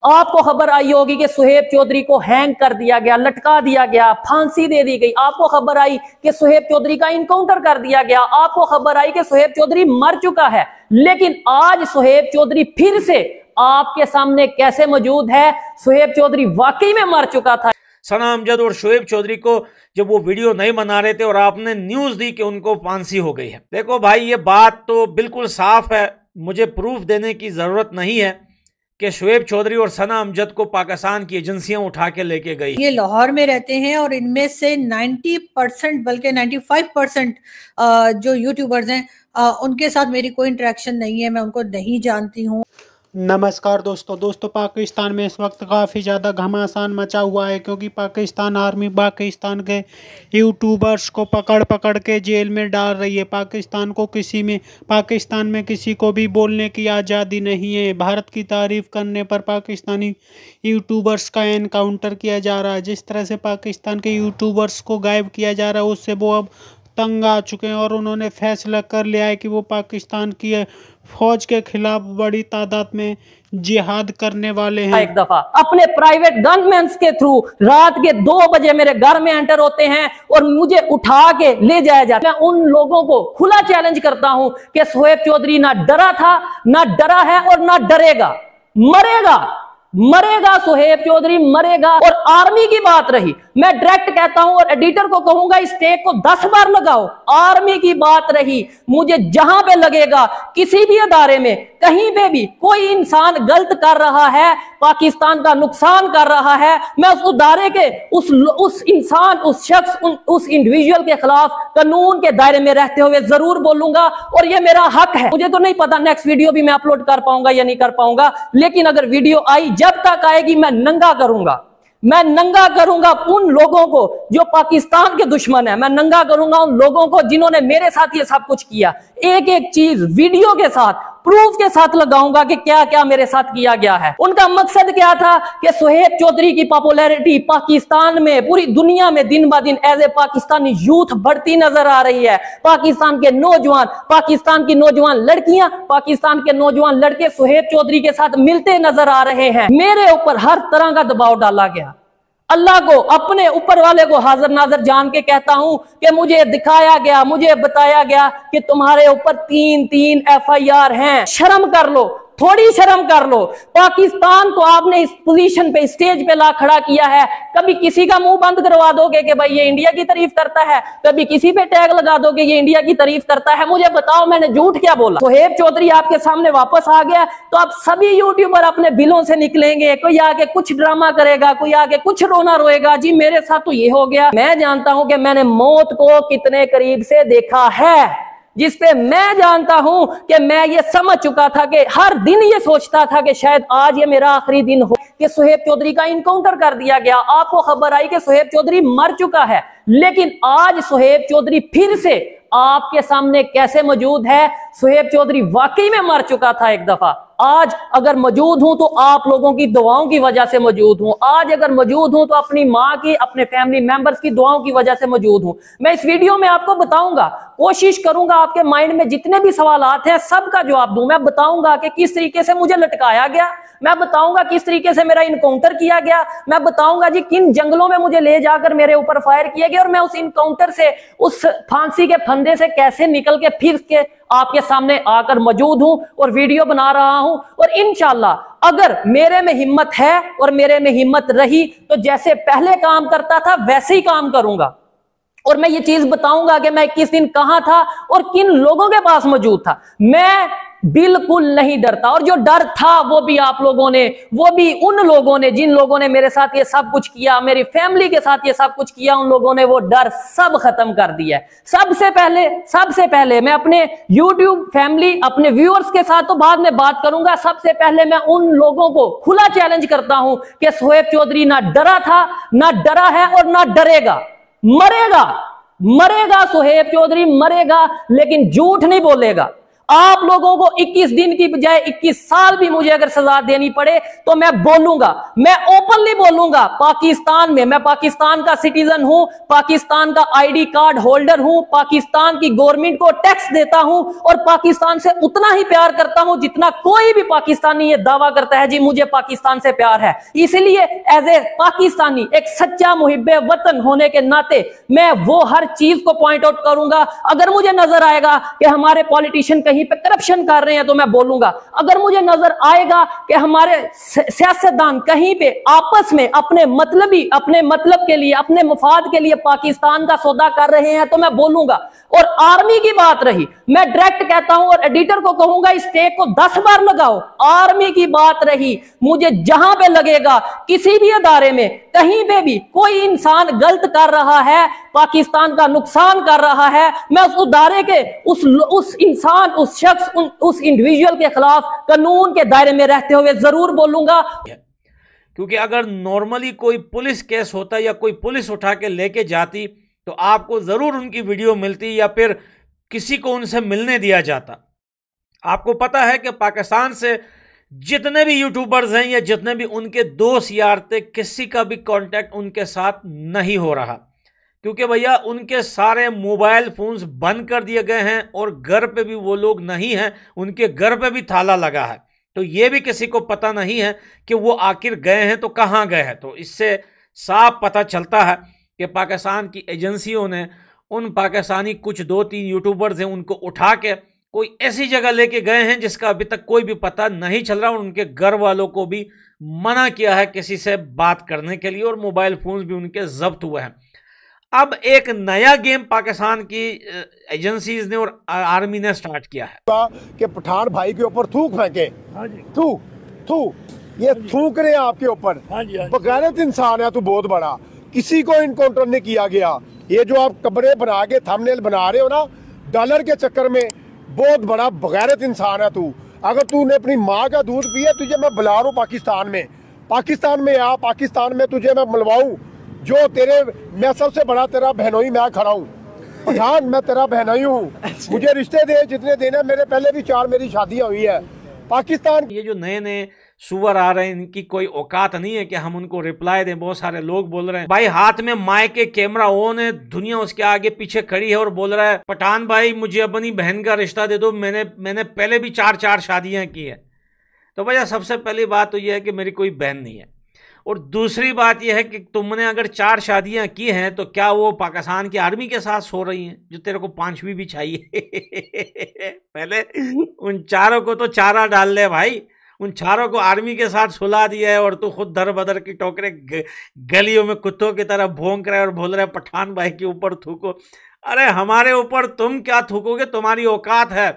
आपको खबर आई होगी कि सुहेब चौधरी को हैंग कर दिया गया, लटका दिया गया, फांसी दे दी गई। आपको खबर आई कि सुहेब चौधरी का इनकाउंटर कर दिया गया। आपको खबर आई कि सुहेब चौधरी मर चुका है। लेकिन आज सुहेब चौधरी फिर से आपके सामने कैसे मौजूद है? सुहेब चौधरी वाकई में मर चुका था। सना अमजद और शोएब चौधरी को जब वो वीडियो नहीं बना रहे थे और आपने न्यूज दी कि उनको फांसी हो गई है। देखो भाई, ये बात तो बिल्कुल साफ है, मुझे प्रूफ देने की जरूरत नहीं है कि शोएब चौधरी और सना अमजद को पाकिस्तान की एजेंसियां उठा के लेके गई। ये लाहौर में रहते हैं और इनमें से 90% बल्कि 95% जो यूट्यूबर्स हैं उनके साथ मेरी कोई इंटरेक्शन नहीं है, मैं उनको नहीं जानती हूँ। नमस्कार दोस्तों, पाकिस्तान में इस वक्त काफ़ी ज़्यादा घमासान मचा हुआ है क्योंकि पाकिस्तान आर्मी पाकिस्तान के यूट्यूबर्स को पकड़ के जेल में डाल रही है। पाकिस्तान में किसी को भी बोलने की आज़ादी नहीं है। भारत की तारीफ़ करने पर पाकिस्तानी यूट्यूबर्स का एनकाउंटर किया जा रहा है। जिस तरह से पाकिस्तान के यूट्यूबर्स को गायब किया जा रहा है उससे वो अब तंग आ चुके हैं और उन्होंने फैसला कर लिया है कि वो पाकिस्तान की फौज के खिलाफ बड़ी तादाद में जिहाद करने वाले हैं। एक दफा अपने प्राइवेट गनमैन के थ्रू रात के 2 बजे मेरे घर में एंटर होते हैं और मुझे उठा के ले जाया जाता है। मैं उन लोगों को खुला चैलेंज करता हूं कि सुहेब चौधरी ना डरा था, ना डरा है और ना डरेगा। मरेगा सुहेब चौधरी मरेगा। और आर्मी की बात रही, मैं डायरेक्ट कहता हूं और एडिटर को कहूंगा इस टेक को 10 बार लगाओ। आर्मी की बात रही, मुझे जहां पे लगेगा किसी भी अदारे में कहीं पे भी कोई इंसान गलत कर रहा है, पाकिस्तान का नुकसान कर रहा है, मैं उस अदारे के उस इंसान, उस शख्स, उस इंडिविजुअल के खिलाफ कानून के दायरे में रहते हुए जरूर बोलूंगा और ये मेरा हक है। मुझे तो नहीं पता नेक्स्ट वीडियो भी मैं अपलोड कर पाऊंगा या नहीं कर पाऊंगा, लेकिन अगर वीडियो आई, जब तक आएगी मैं नंगा करूंगा उन लोगों को जो पाकिस्तान के दुश्मन है। मैं नंगा करूंगा उन लोगों को जिन्होंने मेरे साथ ये सब कुछ किया। एक एक चीज वीडियो के साथ, प्रूफ के साथ लगाऊंगा कि क्या क्या मेरे साथ किया गया है। उनका मकसद क्या था कि सुहेब चौधरी की पॉपुलैरिटी पाकिस्तान में, पूरी दुनिया में दिन ब दिन एज ए पाकिस्तानी यूथ बढ़ती नजर आ रही है। पाकिस्तान के नौजवान, पाकिस्तान की नौजवान लड़कियां, पाकिस्तान के नौजवान लड़के सुहेब चौधरी के साथ मिलते नजर आ रहे हैं। मेरे ऊपर हर तरह का दबाव डाला गया। अल्लाह को, अपने ऊपर वाले को हाजिर नाजर जान के कहता हूं कि मुझे दिखाया गया, मुझे बताया गया कि तुम्हारे ऊपर 3 FIR हैं। शर्म कर लो, थोड़ी शर्म कर लो। पाकिस्तान को आपने इस पोजीशन पे, स्टेज पे ला खड़ा किया है। कभी किसी का मुंह बंद करवा दोगे कि भाई ये इंडिया की तारीफ करता है, कभी किसी पे टैग लगा दोगे ये इंडिया की तारीफ करता है। मुझे बताओ मैंने झूठ क्या बोला? सुहेब चौधरी आपके सामने वापस आ गया तो आप सभी यूट्यूबर अपने बिलों से निकलेंगे। कोई आके कुछ ड्रामा करेगा, कोई आके कुछ रोना रोएगा, जी मेरे साथ तो ये हो गया। मैं जानता हूं कि मैंने मौत को कितने करीब से देखा है, जिसपे मैं जानता हूं कि मैं ये समझ चुका था कि हर दिन ये सोचता था कि शायद आज ये मेरा आखिरी दिन हो कि सुहेब चौधरी का इनकाउंटर कर दिया गया। आपको खबर आई कि सुहेब चौधरी मर चुका है, लेकिन आज सुहेब चौधरी फिर से आपके सामने कैसे मौजूद है? सुहेब चौधरी वाकई में मर चुका था एक दफा। आज अगर मौजूद हूं तो आप लोगों की दुआओं की वजह से मौजूद हूं। आज अगर मौजूद हूं तो अपनी माँ की, अपने फैमिली मेंबर्स की दुआओं की वजह से मौजूद हूं। मैं इस वीडियो में आपको बताऊंगा, कोशिश करूंगा आपके माइंड में जितने भी सवालात हैं सबका जवाब दूं। मैं बताऊंगा कि किस तरीके से मुझे लटकाया गया, मैं बताऊंगा किस तरीके से मेरा इनकाउंटर किया गया, मैं बताऊंगा जी किन जंगलों में मुझे ले जाकर मेरे ऊपर फायर किया गया और मैं उस इनकाउंटर से, उस फांसी के फंदे से कैसे निकल के फिर के आपके सामने आकर मौजूद हूं और वीडियो बना रहा हूं। और इंशाल्लाह अगर मेरे में हिम्मत है और मेरे में हिम्मत रही तो जैसे पहले काम करता था वैसे ही काम करूंगा और मैं ये चीज बताऊंगा कि मैं किस दिन कहां था और किन लोगों के पास मौजूद था। मैं बिल्कुल नहीं डरता और जो डर था वो भी आप लोगों ने, वो भी उन लोगों ने जिन लोगों ने मेरे साथ ये सब कुछ किया, मेरी फैमिली के साथ ये सब कुछ किया, उन लोगों ने वो डर सब खत्म कर दिया है। सबसे पहले मैं अपने YouTube फैमिली, अपने व्यूअर्स के साथ तो बाद में बात करूंगा। सबसे पहले मैं उन लोगों को खुला चैलेंज करता हूं कि सुहेब चौधरी ना डरा था, ना डरा है और ना डरेगा। मरेगा सुहेब चौधरी मरेगा, लेकिन झूठ नहीं बोलेगा। आप लोगों को 21 दिन की बजाय 21 साल भी मुझे अगर सजा देनी पड़े तो मैं बोलूंगा, मैं ओपनली बोलूंगा। पाकिस्तान में मैं पाकिस्तान का सिटीजन हूं, पाकिस्तान का आईडी कार्ड होल्डर हूं, पाकिस्तान की गवर्नमेंट को टैक्स देता हूं और पाकिस्तान से उतना ही प्यार करता हूं जितना कोई भी पाकिस्तानी ये दावा करता है जी मुझे पाकिस्तान से प्यार है। इसलिए एज ए पाकिस्तानी, एक सच्चा मुहिब्बे वतन होने के नाते मैं वो हर चीज को पॉइंट आउट करूंगा। अगर मुझे नजर आएगा कि हमारे पॉलिटिशियन कहीं पे करप्शन कर रहे हैं तो मैं बोलूंगा। अगर मुझे नजर आएगा कि हमारे सियासतदान कहीं पे आपस में अपने मतलब के लिए, अपने मफाद के लिए पाकिस्तान का सौदा कर रहे हैं तो मैं बोलूंगा। और आर्मी की बात रही, मैं डायरेक्ट कहता हूं और एडिटर को कहूंगा इस टेक को 10 बार लगाओ। आर्मी की बात रही, मुझे जहां पे लगेगा किसी भी अदारे में कहीं पे भी कोई इंसान गलत कर रहा है, पाकिस्तान का नुकसान कर रहा है, मैं उस अदारे के उस इंसान, उस शख्स, उस इंडिविजुअल के खिलाफ कानून के दायरे में रहते हुए जरूर बोलूंगा। क्योंकि अगर नॉर्मली कोई पुलिस केस होता या कोई पुलिस उठा के लेके जाती तो आपको जरूर उनकी वीडियो मिलती या फिर किसी को उनसे मिलने दिया जाता। आपको पता है कि पाकिस्तान से जितने भी यूट्यूबर्स हैं या जितने भी उनके दोस्त यार थे, किसी का भी कांटेक्ट उनके साथ नहीं हो रहा, क्योंकि भैया उनके सारे मोबाइल फोन्स बंद कर दिए गए हैं और घर पे भी वो लोग नहीं हैं, उनके घर पे भी ताला लगा है। तो ये भी किसी को पता नहीं है कि वो आखिर गए हैं तो कहाँ गए हैं। तो इससे साफ पता चलता है कि पाकिस्तान की एजेंसियों ने उन पाकिस्तानी कुछ 2-3 यूट्यूबर्स हैं उनको उठा के कोई ऐसी जगह लेके गए हैं जिसका अभी तक कोई भी पता नहीं चल रहा, और उनके घर वालों को भी मना किया है किसी से बात करने के लिए, और मोबाइल फोन्स भी उनके जब्त हुए हैं। अब एक नया गेम पाकिस्तान की एजेंसीज ने और आर्मी ने स्टार्ट किया है कि पठान भाई के ऊपर थूक फेंके। थू ये थूक रहे हैं आपके ऊपर। बगैरत इंसान है तू बहुत बड़ा, किसी को इनकाउंटर नहीं किया गया। ये जो आप कमरे बना के थंबनेल बना रहे हो ना डॉलर के चक्कर में, बहुत बड़ा बगैरत इंसान है तू। अगर तूने अपनी माँ का दूध पिया, तुझे मैं बुला रहा हूँ पाकिस्तान में आ, पाकिस्तान में तुझे मैं मिलवाऊँ जो तेरे, मैं सबसे बड़ा तेरा बहनोई मैं खड़ा हूँ पठान, मैं तेरा बहनोई हूँ, मुझे रिश्ते दे जितने देने। मेरे पहले भी 4 मेरी शादियाँ हुई है पाकिस्तान। ये जो नए नए सुअर आ रहे हैं इनकी कोई औकात नहीं है कि हम उनको रिप्लाई दें। बहुत सारे लोग बोल रहे हैं भाई हाथ में माइक के कैमरा ऑन है, दुनिया उसके आगे पीछे खड़ी है और बोल रहा है पठान भाई मुझे अपनी बहन का रिश्ता दे दो, मैंने पहले भी 4 शादियां की है। तो भैया सबसे पहली बात तो यह है कि मेरी कोई बहन नहीं है, और दूसरी बात यह है कि तुमने अगर 4 शादियां की हैं तो क्या वो पाकिस्तान की आर्मी के साथ सो रही हैं जो तेरे को 5वीं भी चाहिए? पहले उन 4 को तो चारा डाल ले भाई, उन 4 को आर्मी के साथ सुला दिया है और तू खुद दर बदर की टोकरे गलियों में कुत्तों की तरह भौंक रहा है और बोल रहा है पठान भाई के ऊपर थूको। अरे हमारे ऊपर तुम क्या थूकोगे? तुम्हारी औकात है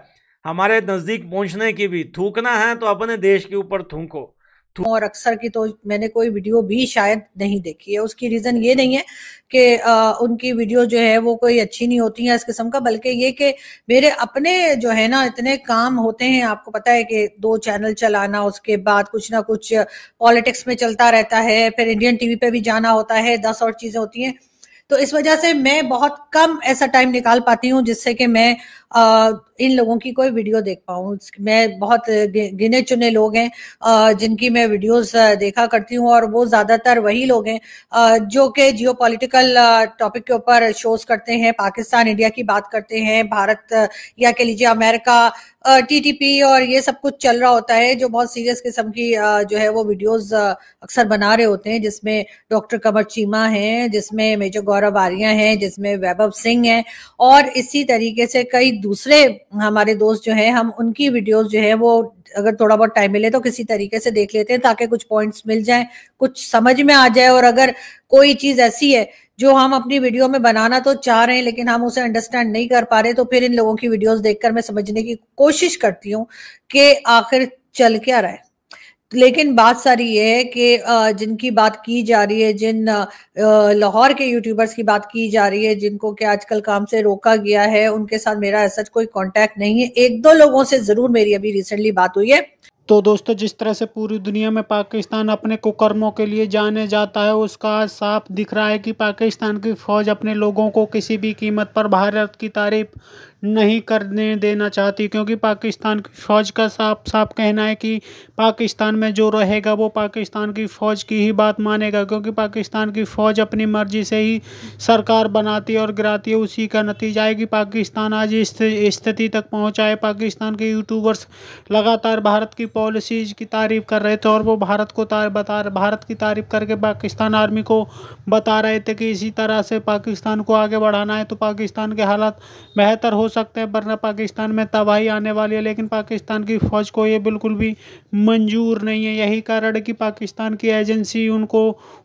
हमारे नजदीक पहुंचने की भी, थूकना है तो अपने देश के ऊपर थूको। और अक्सर की तो मैंने कोई वीडियो भी शायद नहीं देखी है। उसकी रीजन ये नहीं है कि उनकी वीडियो जो है वो कोई अच्छी नहीं होती है इस किस्म का, बल्कि ये कि मेरे अपने जो है ना इतने काम होते हैं। आपको पता है कि 2 चैनल चलाना, उसके बाद कुछ ना कुछ पॉलिटिक्स में चलता रहता है, फिर इंडियन टीवी पे भी जाना होता है, 10 और चीजें होती हैं। तो इस वजह से मैं बहुत कम ऐसा टाइम निकाल पाती हूँ जिससे कि मैं इन लोगों की कोई वीडियो देख पाऊँ। मैं बहुत गिने चुने लोग हैं जिनकी मैं वीडियोस देखा करती हूँ, और वो ज्यादातर वही लोग हैं जो कि जियोपॉलिटिकल टॉपिक के ऊपर शोज करते हैं, पाकिस्तान इंडिया की बात करते हैं, भारत या कह लीजिए अमेरिका, टीटीपी और ये सब कुछ चल रहा होता है, जो बहुत सीरियस किस्म की जो है वो वीडियोस अक्सर बना रहे होते हैं, जिसमें डॉक्टर कमर चीमा हैं, जिसमें मेजर गौरव आर्या हैं, जिसमें वैभव सिंह हैं, और इसी तरीके से कई दूसरे हमारे दोस्त जो हैं। हम उनकी वीडियोस जो है वो अगर थोड़ा बहुत टाइम मिले तो किसी तरीके से देख लेते हैं ताकि कुछ पॉइंट्स मिल जाएं, कुछ समझ में आ जाए। और अगर कोई चीज ऐसी है जो हम अपनी वीडियो में बनाना तो चाह रहे हैं लेकिन हम उसे अंडरस्टैंड नहीं कर पा रहे, तो फिर इन लोगों की वीडियोस देखकर मैं समझने की कोशिश करती हूँ कि आखिर चल क्या रहा है। लेकिन बात सारी ये है कि जिनकी बात की जा रही है, जिन लाहौर के यूट्यूबर्स की बात की जा रही है जिनको कि आजकल काम से रोका गया है, उनके साथ मेरा ऐसा कोई कांटेक्ट नहीं है। 1-2 लोगों से जरूर मेरी अभी रिसेंटली बात हुई है। तो दोस्तों, जिस तरह से पूरी दुनिया में पाकिस्तान अपने कुकर्मों के लिए जाने जाता है, उसका आज साफ दिख रहा है कि पाकिस्तान की फ़ौज अपने लोगों को किसी भी कीमत पर भारत की तारीफ नहीं करने देना चाहती, क्योंकि पाकिस्तान की फ़ौज का साफ साफ कहना है कि पाकिस्तान में जो रहेगा वो पाकिस्तान की फ़ौज की ही बात मानेगा, क्योंकि पाकिस्तान की फ़ौज अपनी मर्ज़ी से ही सरकार बनाती है और गिराती है। उसी का नतीजा है कि पाकिस्तान आज इस स्थिति तक पहुंचा है। पाकिस्तान के यूट्यूबर्स लगातार भारत की पॉलिसीज़ की तारीफ़ कर रहे थे और वो भारत की तारीफ़ करके पाकिस्तान आर्मी को बता रहे थे कि इसी तरह से पाकिस्तान को आगे बढ़ाना है तो पाकिस्तान के हालात बेहतर हो सकते हैं, वरना पाकिस्तान में तबाही आने वाली है। लेकिन पाकिस्तान की फ़ौज को ये बिल्कुल भी मंजूर नहीं है। यही कारण है कि पाकिस्तान की एजेंसी उनको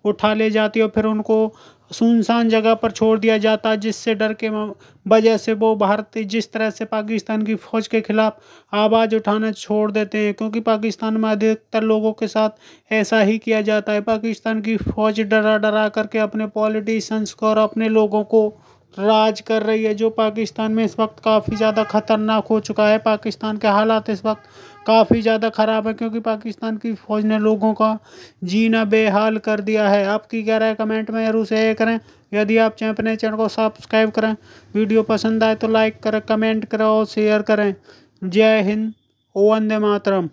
उठा ले जाती है और फिर उनको सुनसान जगह पर छोड़ दिया जाता है, जिससे डर के वजह से वो भारत जिस तरह से पाकिस्तान की फ़ौज के खिलाफ आवाज़ उठाना छोड़ देते हैं, क्योंकि पाकिस्तान में अधिकतर लोगों के साथ ऐसा ही किया जाता है। पाकिस्तान की फ़ौज डरा डरा करके अपने पॉलिटिशियंस को और अपने लोगों को राज कर रही है, जो पाकिस्तान में इस वक्त काफ़ी ज़्यादा ख़तरनाक हो चुका है। पाकिस्तान के हालात इस वक्त काफ़ी ज़्यादा ख़राब है, क्योंकि पाकिस्तान की फ़ौज ने लोगों का जीना बेहाल कर दिया है। आपकी क्या राय कमेंट में ज़रूर शेयर करें। यदि आप चाहें अपने चैनल को सब्सक्राइब करें, वीडियो पसंद आए तो लाइक करें, कमेंट करें और शेयर करें। जय हिंद, वंदे मातरम।